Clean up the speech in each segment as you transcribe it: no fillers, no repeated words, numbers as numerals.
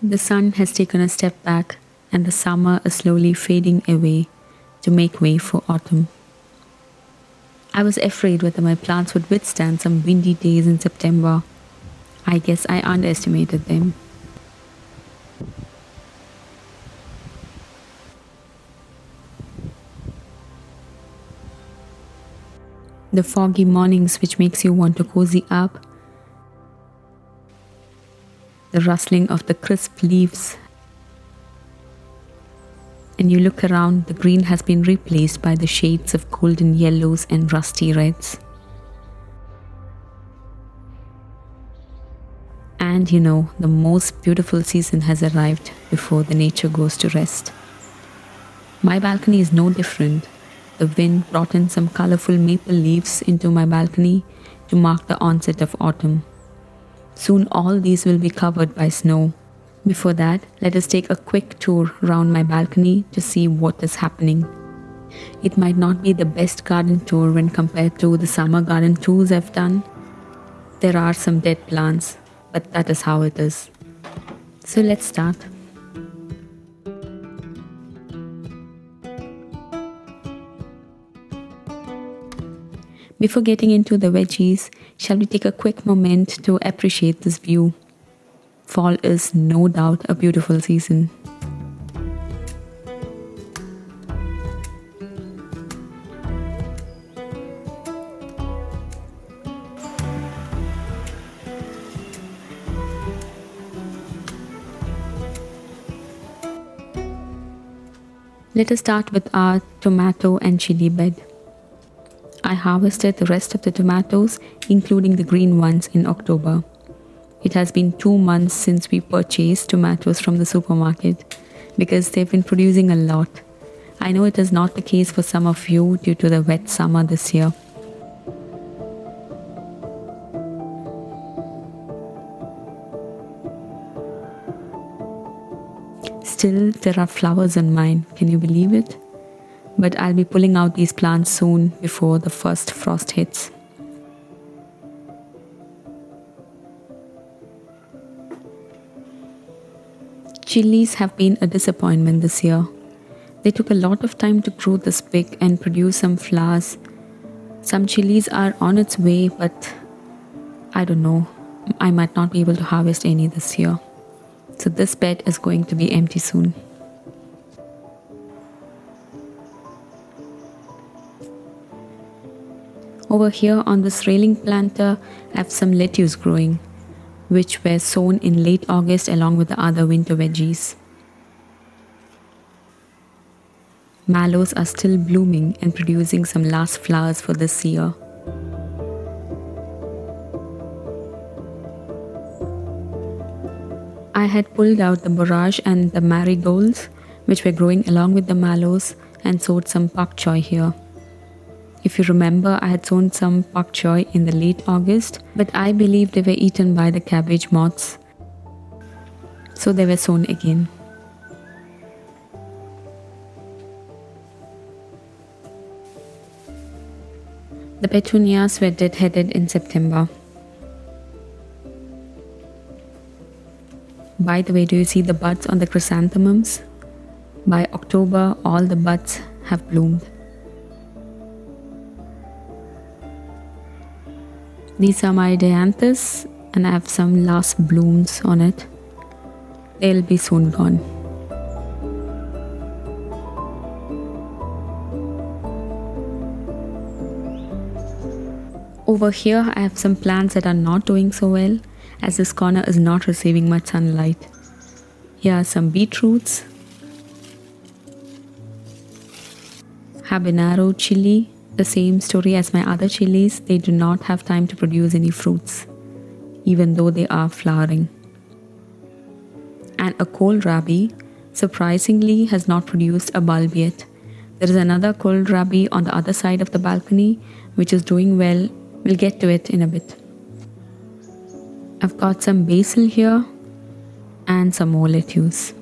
The sun has taken a step back, and the summer is slowly fading away to make way for autumn. I was afraid whether my plants would withstand some windy days in September. I guess I underestimated them. The foggy mornings which makes you want to cozy up, the rustling of the crisp leaves, and you look around, the green has been replaced by the shades of golden yellows and rusty reds. And the most beautiful season has arrived before the nature goes to rest. My balcony is no different. The wind brought in some colorful maple leaves into my balcony to mark the onset of autumn. Soon all these will be covered by snow. Before that, let us take a quick tour around my balcony to see what is happening. It might not be the best garden tour when compared to the summer garden tours I've done. There are some dead plants, but that is how it is. So let's start. Before getting into the veggies, shall we take a quick moment to appreciate this view? Fall is no doubt a beautiful season. Let us start with our tomato and chili bed. I harvested the rest of the tomatoes, including the green ones, in October. It has been 2 months since we purchased tomatoes from the supermarket because they've been producing a lot. I know it is not the case for some of you due to the wet summer this year. Still, there are flowers on mine. Can you believe it? But I'll be pulling out these plants soon before the first frost hits. Chilies have been a disappointment this year. They took a lot of time to grow this big and produce some flowers. Some chilies are on its way, but I don't know. I might not be able to harvest any this year. So this bed is going to be empty soon. Over here on this railing planter, I have some lettuce growing, which were sown in late August along with the other winter veggies. Mallows are still blooming and producing some last flowers for this year. I had pulled out the borage and the marigolds, which were growing along with the mallows, and sowed some pak choy here. If you remember, I had sown some pak choy in the late August, but I believe they were eaten by the cabbage moths, so they were sown again. The petunias were dead-headed in September. By the way, do you see the buds on the chrysanthemums? By October, all the buds have bloomed. These are my dianthus, and I have some last blooms on it. They'll be soon gone. Over here, I have some plants that are not doing so well, as this corner is not receiving much sunlight. Here are some beetroots, habanero chili. The same story as my other chilies, they do not have time to produce any fruits, even though they are flowering. And a kohlrabi, surprisingly, has not produced a bulb yet. There is another kohlrabi on the other side of the balcony, which is doing well. We'll get to it in a bit. I've got some basil here and some more lettuce.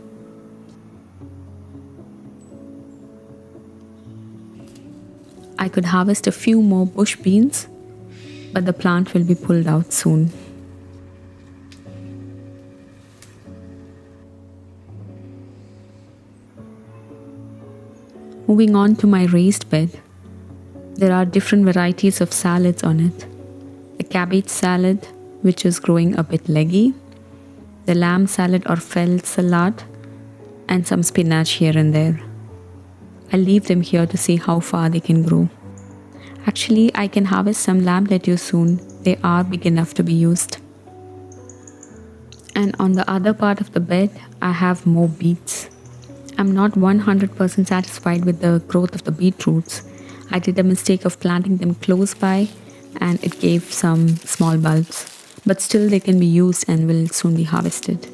I could harvest a few more bush beans, but the plant will be pulled out soon. Moving on to my raised bed, there are different varieties of salads on it. The cabbage salad, which is growing a bit leggy, the lamb salad or fell salad, and some spinach here and there. I'll leave them here to see how far they can grow. Actually, I can harvest some lamb lettuce soon. They are big enough to be used. And on the other part of the bed, I have more beets. I'm not 100% satisfied with the growth of the beetroots. I did a mistake of planting them close by and it gave some small bulbs. But still they can be used and will soon be harvested.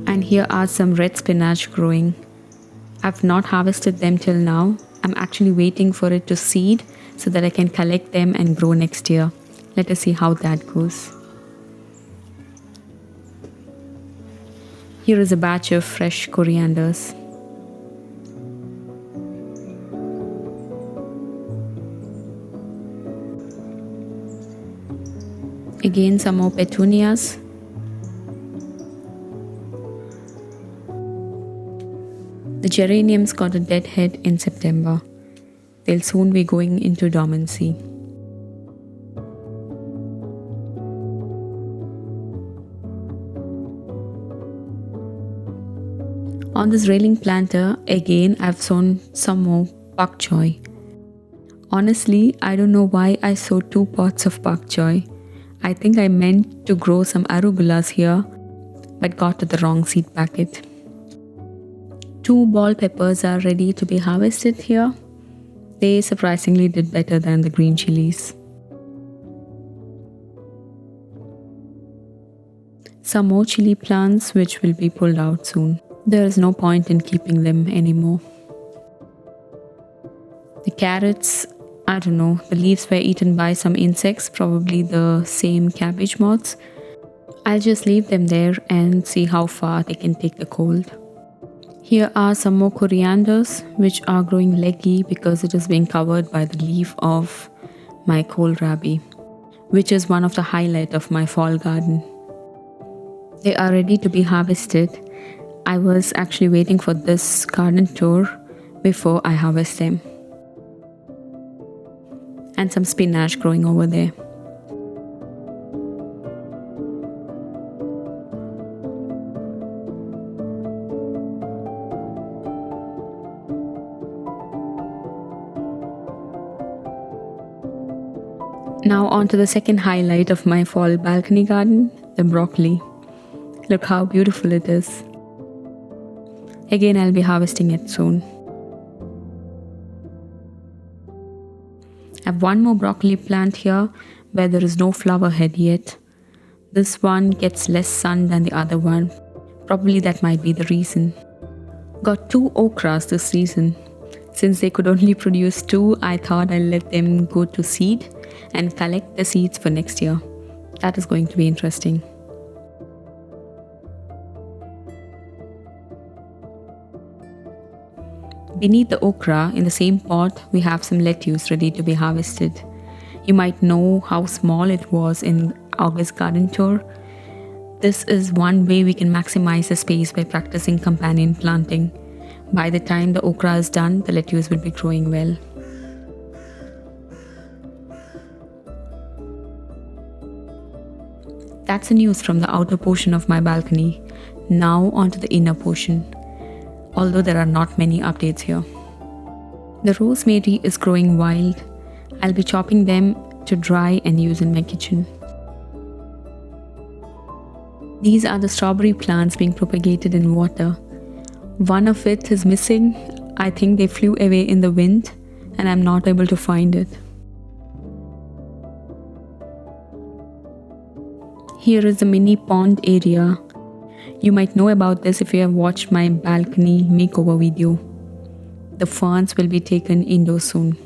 And here are some red spinach growing. I've not harvested them till now. I'm actually waiting for it to seed so that I can collect them and grow next year. Let us see how that goes. Here is a batch of fresh corianders. Again, some more petunias. The geraniums got a dead head in September. They'll soon be going into dormancy. On this railing planter, again I've sown some more pak choy. Honestly, I don't know why I sowed 2 pots of pak choy. I think I meant to grow some arugulas here, but got to the wrong seed packet. 2 ball peppers are ready to be harvested here. They surprisingly did better than the green chilies. Some more chili plants which will be pulled out soon. There is no point in keeping them anymore. The carrots, I don't know, the leaves were eaten by some insects, probably the same cabbage moths. I'll just leave them there and see how far they can take the cold. Here are some more corianders which are growing leggy because it is being covered by the leaf of my kohlrabi, which is one of the highlights of my fall garden. They are ready to be harvested. I was actually waiting for this garden tour before I harvest them. And some spinach growing over there. Now on to the second highlight of my fall balcony garden, the broccoli. Look how beautiful it is. Again, I'll be harvesting it soon. I have one more broccoli plant here where there is no flower head yet. This one gets less sun than the other one. Probably that might be the reason. Got 2 okras this season. Since they could only produce 2, I thought I'll let them go to seed and collect the seeds for next year. That is going to be interesting. Beneath the okra, in the same pot, we have some lettuce ready to be harvested. You might know how small it was in August's garden tour. This is one way we can maximize the space by practicing companion planting. By the time the okra is done, the lettuce will be growing well. That's the news from the outer portion of my balcony. Now onto the inner portion. Although there are not many updates here. The rosemary is growing wild. I'll be chopping them to dry and use in my kitchen. These are the strawberry plants being propagated in water. One of it is missing. I think they flew away in the wind and I'm not able to find it. Here is the mini pond area. You might know about this if you have watched my balcony makeover video. The ferns will be taken indoors soon.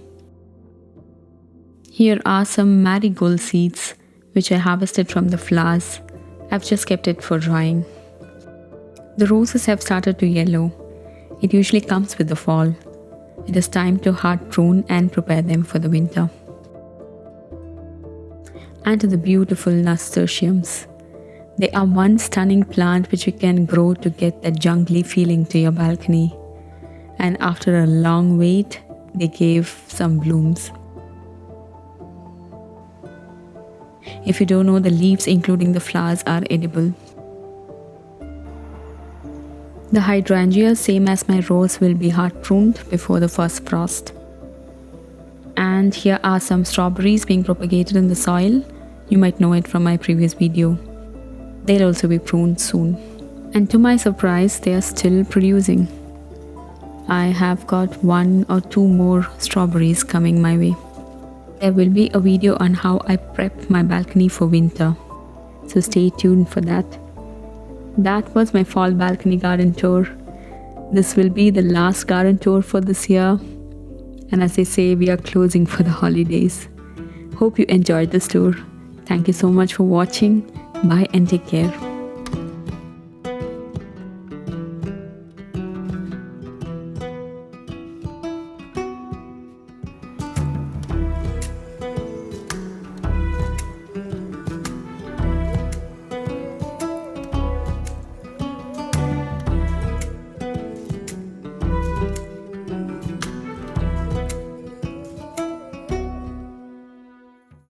Here are some marigold seeds which I harvested from the flowers. I've just kept it for drying. The roses have started to yellow. It usually comes with the fall. It is time to hard prune and prepare them for the winter. And to the beautiful nasturtiums. They are one stunning plant which you can grow to get that jungly feeling to your balcony. And after a long wait, they gave some blooms. If you don't know, the leaves including the flowers are edible. The hydrangea, same as my rose, will be hard pruned before the first frost. And here are some strawberries being propagated in the soil. You might know it from my previous video. They'll also be pruned soon. And to my surprise, they are still producing. I have got 1 or 2 more strawberries coming my way. There will be a video on how I prep my balcony for winter, so stay tuned for that. That was my fall balcony garden tour. This will be the last garden tour for this year, and as I say, we are closing for the holidays. Hope you enjoyed this tour. Thank you so much for watching. Bye and take care.